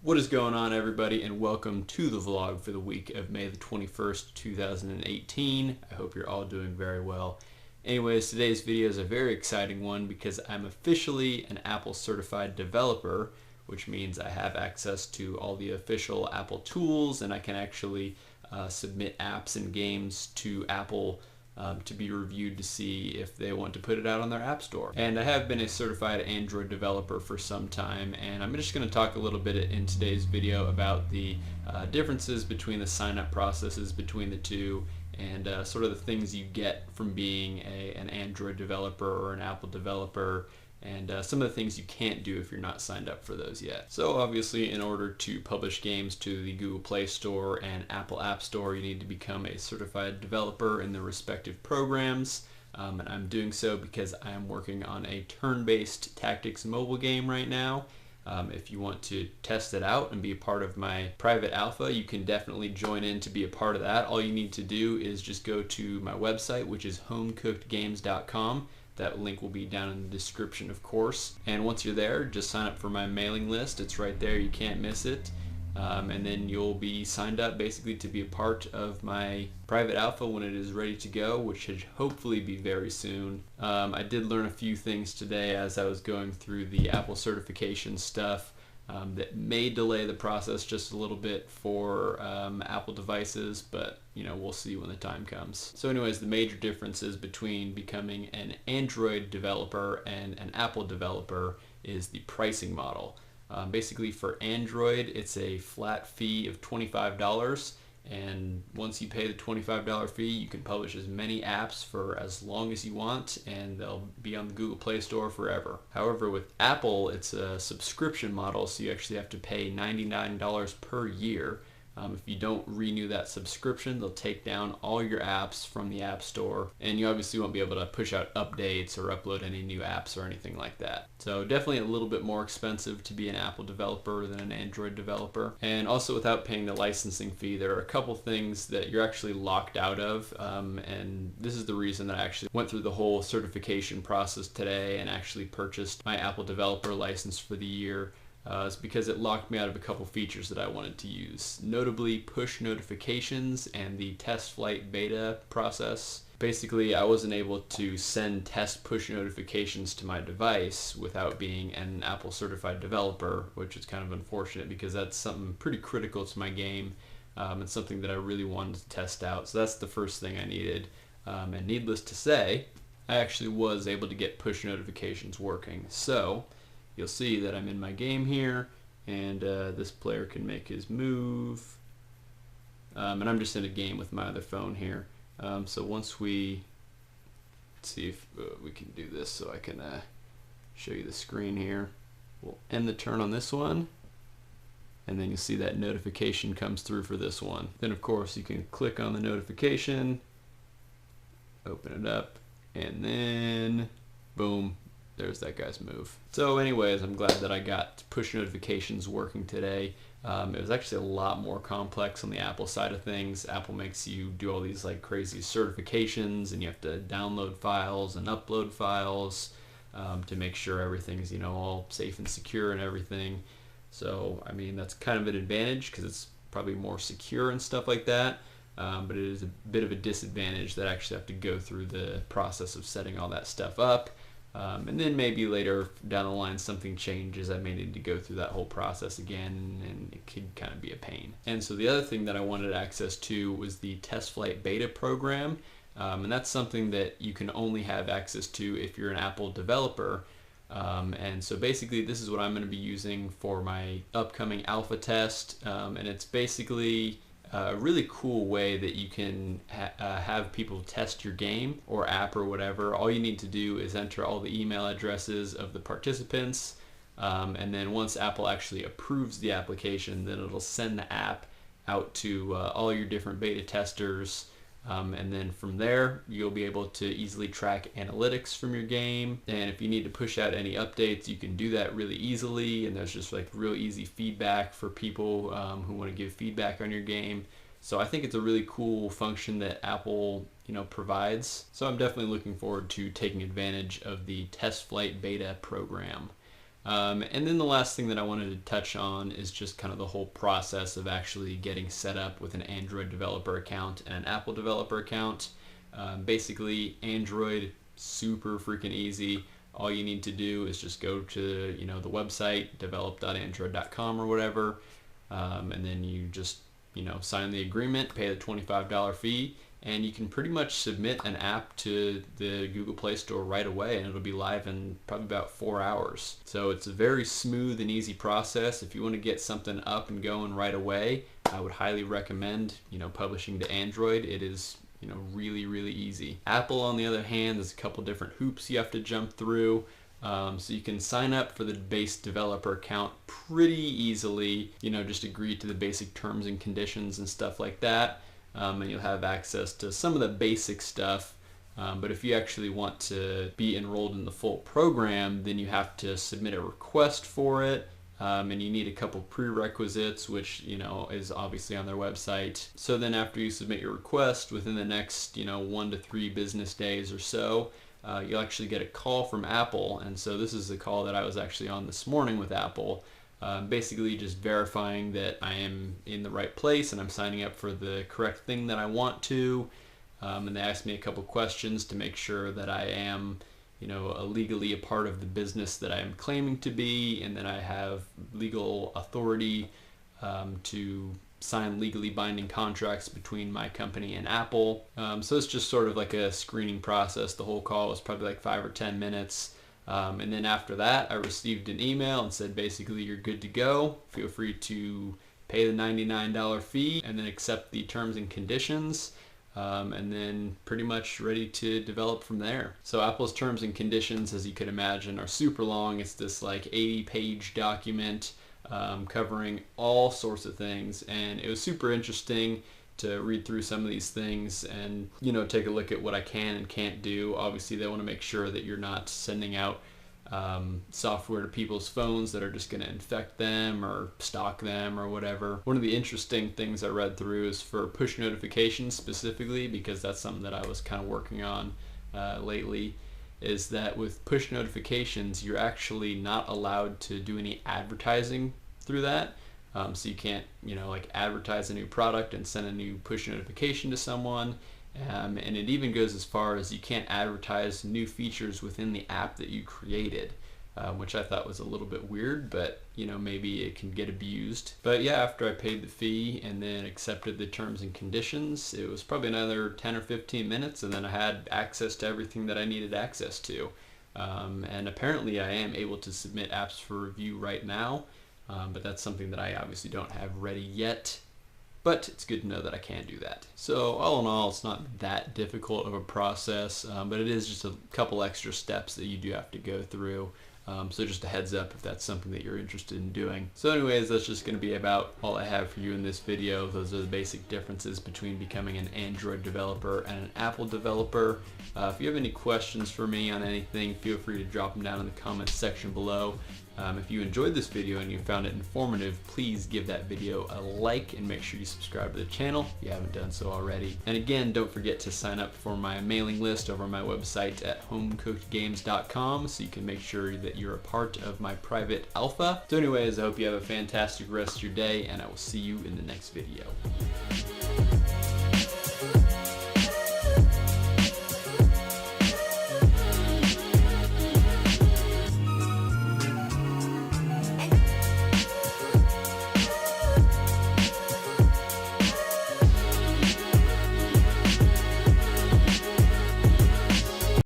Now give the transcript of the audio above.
What is going on, everybody, and welcome to the vlog for the week of May the 21st, 2018. I hope you're all doing very well. Anyways, today's video is a very exciting one because I'm officially an Apple certified developer, which means I have access to all the official Apple tools and I can actually submit apps and games to Apple to be reviewed to see if they want to put it out on their app store. And I have been a certified Android developer for some time, and I'm just going to talk a little bit in today's video about the differences between the sign-up processes between the two and sort of the things you get from being an Android developer or an Apple developer, and some of the things you can't do if you're not signed up for those yet. So obviously, in order to publish games to the Google Play Store and Apple App Store, you need to become a certified developer in the respective programs. And I'm doing so because I am working on a turn-based tactics mobile game right now. If you want to test it out and be a part of my private alpha, you can definitely join in to be a part of that. All you need to do is just go to my website, which is homecookedgames.com. That link will be down in the description, of course. And once you're there, just sign up for my mailing list. It's right there, you can't miss it. And then you'll be signed up basically to be a part of my private alpha when it is ready to go, which should hopefully be very soon. I did learn a few things today as I was going through the Apple certification stuff that may delay the process just a little bit for Apple devices, but we'll see when the time comes. So anyways, the major differences between becoming an Android developer and an Apple developer is the pricing model. Basically for Android, it's a flat fee of $25, and once you pay the $25 fee, you can publish as many apps for as long as you want, and they'll be on the Google Play Store forever. However, with Apple, it's a subscription model, so you actually have to pay $99 per year. If you don't renew that subscription, they'll take down all your apps from the App Store, and you obviously won't be able to push out updates or upload any new apps or anything like that. So definitely a little bit more expensive to be an Apple developer than an Android developer. And also, without paying the licensing fee, there are a couple things that you're actually locked out of, and this is the reason that I actually went through the whole certification process today and actually purchased my Apple developer license for the year. Is because it locked me out of a couple features that I wanted to use, notably push notifications and the test flight beta process. Basically, I wasn't able to send test push notifications to my device without being an Apple certified developer, which is kind of unfortunate because that's something pretty critical to my game and something that I really wanted to test out. So that's the first thing I needed. And needless to say, I actually was able to get push notifications working. So you'll see that I'm in my game here, and this player can make his move. And I'm just in a game with my other phone here. So once let's see if we can do this so I can show you the screen here. We'll end the turn on this one, and then you'll see that notification comes through for this one. Then of course you can click on the notification, open it up, and then boom, there's that guy's move. So anyways, I'm glad that I got push notifications working today. It was actually a lot more complex on the Apple side of things. Apple makes you do all these like crazy certifications, and you have to download files and upload files to make sure everything's all safe and secure and everything. So I mean, that's kind of an advantage because it's probably more secure and stuff like that. But it is a bit of a disadvantage that I actually have to go through the process of setting all that stuff up. And then maybe later down the line something changes, I may need to go through that whole process again, and it could kind of be a pain. And so the other thing that I wanted access to was the test flight beta program, and that's something that you can only have access to if you're an Apple developer. And so basically this is what I'm going to be using for my upcoming alpha test, and it's basically a really cool way that you can have people test your game or app or whatever. All you need to do is enter all the email addresses of the participants, and then once Apple actually approves the application, then it'll send the app out to all your different beta testers. And then from there, you'll be able to easily track analytics from your game. And if you need to push out any updates, you can do that really easily. And there's just like real easy feedback for people who want to give feedback on your game. So I think it's a really cool function that Apple, provides. So I'm definitely looking forward to taking advantage of the test flight beta program. And then the last thing that I wanted to touch on is just kind of the whole process of actually getting set up with an Android developer account and an Apple developer account. Basically, Android, super freaking easy. All you need to do is just go to the website develop.android.com or whatever, and then you just sign the agreement, pay the $25 fee, and you can pretty much submit an app to the Google Play Store right away, and it'll be live in probably about 4 hours. So it's a very smooth and easy process. If you want to get something up and going right away, I would highly recommend publishing to Android. It is really, really easy. Apple, on the other hand, there's a couple different hoops you have to jump through. So you can sign up for the base developer account pretty easily, just agree to the basic terms and conditions and stuff like that, and you'll have access to some of the basic stuff. But if you actually want to be enrolled in the full program, then you have to submit a request for it. And you need a couple prerequisites, which is obviously on their website. So then after you submit your request, within the next 1 to 3 business days or so, you'll actually get a call from Apple. And so this is the call that I was actually on this morning with Apple, basically just verifying that I am in the right place and I'm signing up for the correct thing that I want to. And they asked me a couple questions to make sure that I am legally a part of the business that I am claiming to be, and that I have legal authority to sign legally binding contracts between my company and Apple. So it's just sort of like a screening process. The whole call was probably like 5 or 10 minutes. And then after that, I received an email and said, basically, you're good to go. Feel free to pay the $99 fee and then accept the terms and conditions. And then pretty much ready to develop from there. So Apple's terms and conditions, as you could imagine, are super long. It's this like 80-page document covering all sorts of things, and it was super interesting to read through some of these things and take a look at what I can and can't do. Obviously, they want to make sure that you're not sending out software to people's phones that are just going to infect them or stalk them or whatever. One of the interesting things I read through is for push notifications specifically, because that's something that I was kind of working on lately, is that with push notifications, you're actually not allowed to do any advertising through that. So you can't, like advertise a new product and send a new push notification to someone. And it even goes as far as you can't advertise new features within the app that you created, which I thought was a little bit weird, but maybe it can get abused. But yeah, after I paid the fee and then accepted the terms and conditions, it was probably another 10 or 15 minutes, and then I had access to everything that I needed access to. And apparently I am able to submit apps for review right now, but that's something that I obviously don't have ready yet. But it's good to know that I can do that. So all in all, it's not that difficult of a process, but it is just a couple extra steps that you do have to go through. So just a heads up if that's something that you're interested in doing. So anyways, that's just going to be about all I have for you in this video. Those are the basic differences between becoming an Android developer and an Apple developer. If you have any questions for me on anything, feel free to drop them down in the comments section below. If you enjoyed this video and you found it informative, please give that video a like and make sure you subscribe to the channel if you haven't done so already. And again, don't forget to sign up for my mailing list over on my website at homecookedgames.com so you can make sure that you're a part of my private alpha. So anyways, I hope you have a fantastic rest of your day, and I will see you in the next video.